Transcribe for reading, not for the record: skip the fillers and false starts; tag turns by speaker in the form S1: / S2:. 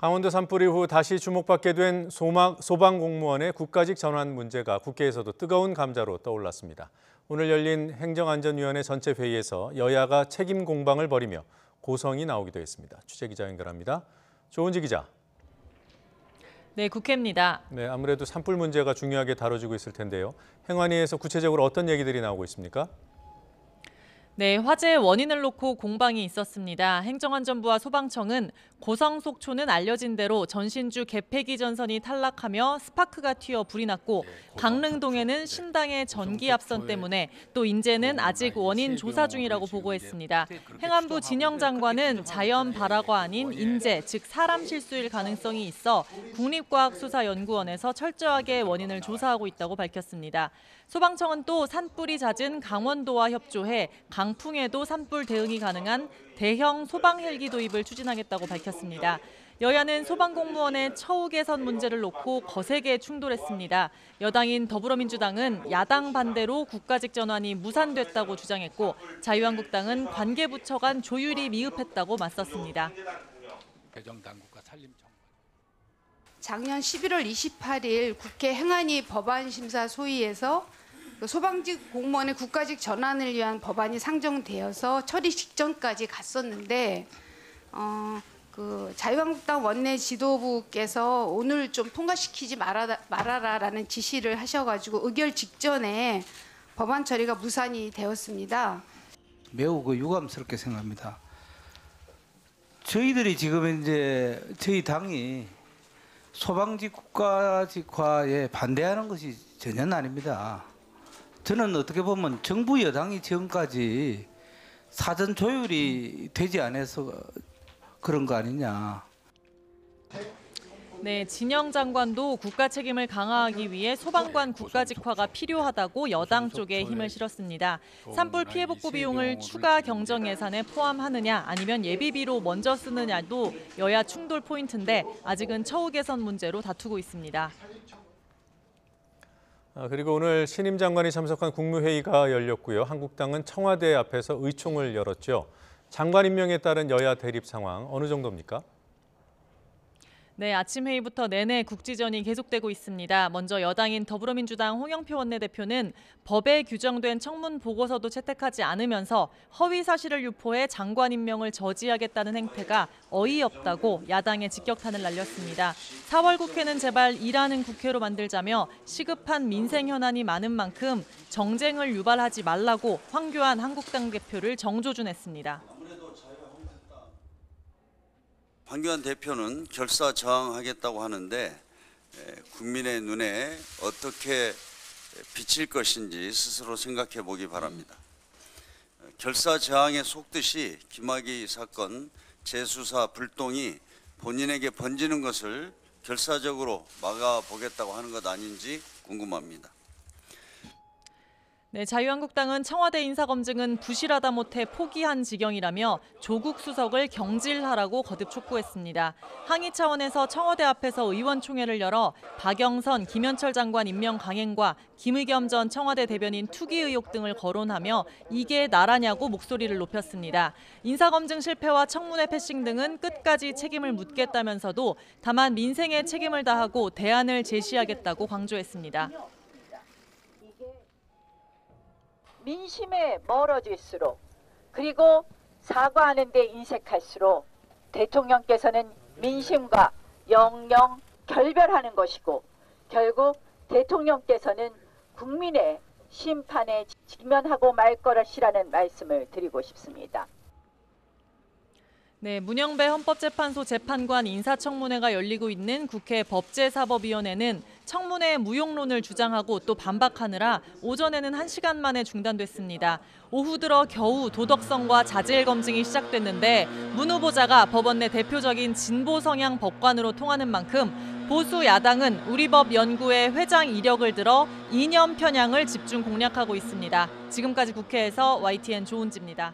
S1: 강원도 산불 이후 다시 주목받게 된 소방공무원의 국가직 전환 문제가 국회에서도 뜨거운 감자로 떠올랐습니다. 오늘 열린 행정안전위원회 전체 회의에서 여야가 책임 공방을 벌이며 고성이 나오기도 했습니다. 취재기자 연결합니다. 조은지 기자.
S2: 네, 국회입니다.
S1: 네, 아무래도 산불 문제가 중요하게 다뤄지고 있을 텐데요. 행안위에서 구체적으로 어떤 얘기들이 나오고 있습니까?
S2: 네, 화재의 원인을 놓고 공방이 있었습니다. 행정안전부와 소방청은 고성 속초는 알려진 대로 전신주 개폐기 전선이 탈락하며 스파크가 튀어 불이 났고 강릉동에는 신당의 전기 압선 때문에 또 인제는 아직 원인 조사 중이라고 보고했습니다. 행안부 진영 장관은 자연 발화가 아닌 인재, 즉 사람 실수일 가능성이 있어 국립과학수사연구원에서 철저하게 원인을 조사하고 있다고 밝혔습니다. 소방청은 또 산불이 잦은 강원도와 협조해 강풍에도 산불 대응이 가능한 대형 소방 헬기 도입을 추진하겠다고 밝혔습니다. 여야는 소방공무원의 처우 개선 문제를 놓고 거세게 충돌했습니다. 여당인 더불어민주당은 야당 반대로 국가직 전환이 무산됐다고 주장했고 자유한국당은 관계부처 간 조율이 미흡했다고 맞섰습니다.
S3: 작년 11월 28일 국회 행안위 법안심사 소위에서 소방직 공무원의 국가직 전환을 위한 법안이 상정되어서 처리 직전까지 갔었는데 자유한국당 원내 지도부께서 오늘 좀 통과시키지 말아라라는 지시를 하셔가지고 의결 직전에 법안 처리가 무산이 되었습니다.
S4: 매우 유감스럽게 생각합니다. 저희들이 지금 이제 저희 당이 소방직 국가직화에 반대하는 것이 전혀 아닙니다. 저는 어떻게 보면 정부 여당이 지금까지 사전 조율이 되지 않아서 그런 거 아니냐.
S2: 네, 진영 장관도 국가 책임을 강화하기 위해 소방관 국가직화가 필요하다고 여당 쪽에 힘을 실었습니다. 산불 피해 복구 비용을 추가 경정 예산에 포함하느냐 아니면 예비비로 먼저 쓰느냐도 여야 충돌 포인트인데 아직은 처우 개선 문제로 다투고 있습니다.
S1: 그리고 오늘 신임 장관이 참석한 국무회의가 열렸고요. 한국당은 청와대 앞에서 의총을 열었죠. 장관 임명에 따른 여야 대립 상황 어느 정도입니까?
S2: 네, 아침 회의부터 내내 국지전이 계속되고 있습니다. 먼저 여당인 더불어민주당 홍영표 원내대표는 법에 규정된 청문 보고서도 채택하지 않으면서 허위 사실을 유포해 장관 임명을 저지하겠다는 행태가 어이없다고 야당에 직격탄을 날렸습니다. 4월 국회는 제발 일하는 국회로 만들자며 시급한 민생 현안이 많은 만큼 정쟁을 유발하지 말라고 황교안 한국당 대표를 정조준했습니다.
S5: 황교안 대표는 결사 저항하겠다고 하는데 국민의 눈에 어떻게 비칠 것인지 스스로 생각해 보기 바랍니다. 결사 저항에 속듯이 김학의 사건 재수사 불똥이 본인에게 번지는 것을 결사적으로 막아보겠다고 하는 것 아닌지 궁금합니다.
S2: 네, 자유한국당은 청와대 인사검증은 부실하다 못해 포기한 지경이라며 조국 수석을 경질하라고 거듭 촉구했습니다. 항의 차원에서 청와대 앞에서 의원총회를 열어 박영선, 김현철 장관 임명 강행과 김의겸 전 청와대 대변인 투기 의혹 등을 거론하며 이게 나라냐고 목소리를 높였습니다. 인사검증 실패와 청문회 패싱 등은 끝까지 책임을 묻겠다면서도 다만 민생에 책임을 다하고 대안을 제시하겠다고 강조했습니다.
S6: 민심에 멀어질수록 그리고 사과하는 데 인색할수록 대통령께서는 민심과 영영 결별하는 것이고 결국 대통령께서는 국민의 심판에 직면하고 말 것이라는 말씀을 드리고 싶습니다.
S2: 네, 문영배 헌법재판소 재판관 인사청문회가 열리고 있는 국회 법제사법위원회는 청문회 무용론을 주장하고 또 반박하느라 오전에는 1시간 만에 중단됐습니다. 오후 들어 겨우 도덕성과 자질 검증이 시작됐는데 문 후보자가 법원 내 대표적인 진보 성향 법관으로 통하는 만큼 보수 야당은 우리법 연구회 회장 이력을 들어 이념 편향을 집중 공략하고 있습니다. 지금까지 국회에서 YTN 조은지입니다.